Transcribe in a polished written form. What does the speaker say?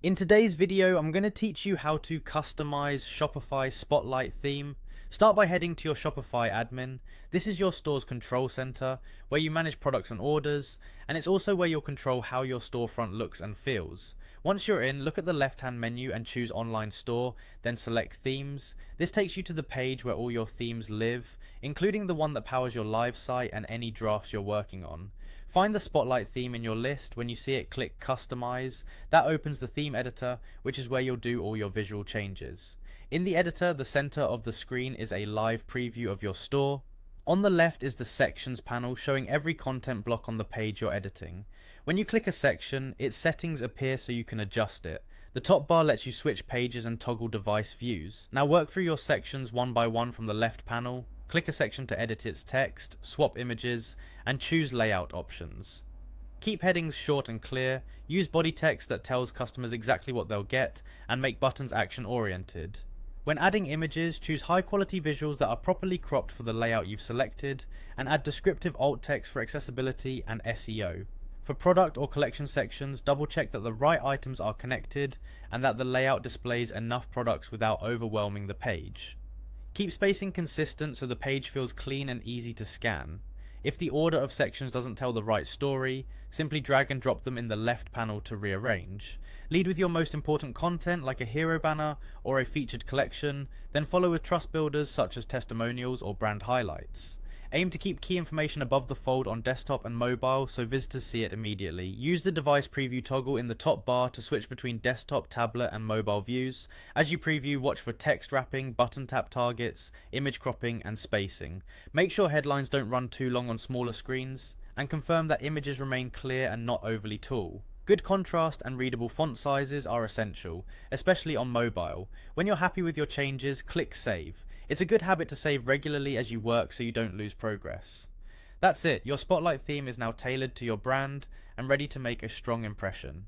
In today's video, I'm going to teach you how to customize Shopify Spotlight theme. Start by heading to your Shopify admin. This is your store's control center, where you manage products and orders, and it's also where you'll control how your storefront looks and feels. Once you're in, look at the left-hand menu and choose Online Store, then select Themes. This takes you to the page where all your themes live, including the one that powers your live site and any drafts you're working on. Find the Spotlight theme in your list. When you see it, click Customize. That opens the theme editor, which is where you'll do all your visual changes. In the editor, the center of the screen is a live preview of your store. On the left is the Sections panel, showing every content block on the page you're editing. When you click a section, its settings appear so you can adjust it. The top bar lets you switch pages and toggle device views. Now work through your sections one by one from the left panel. Click a section to edit its text, swap images, and choose layout options. Keep headings short and clear, use body text that tells customers exactly what they'll get, and make buttons action oriented. When adding images, choose high quality visuals that are properly cropped for the layout you've selected, and add descriptive alt text for accessibility and SEO. For product or collection sections, double check that the right items are connected and that the layout displays enough products without overwhelming the page. Keep spacing consistent so the page feels clean and easy to scan. If the order of sections doesn't tell the right story, simply drag and drop them in the left panel to rearrange. Lead with your most important content like a hero banner or a featured collection, then follow with trust builders such as testimonials or brand highlights. Aim to keep key information above the fold on desktop and mobile so visitors see it immediately. Use the device preview toggle in the top bar to switch between desktop, tablet and mobile views. As you preview, watch for text wrapping, button tap targets, image cropping and spacing. Make sure headlines don't run too long on smaller screens, and confirm that images remain clear and not overly tall. Good contrast and readable font sizes are essential, especially on mobile. When you're happy with your changes, click Save. It's a good habit to save regularly as you work so you don't lose progress. That's it, your Spotlight theme is now tailored to your brand and ready to make a strong impression.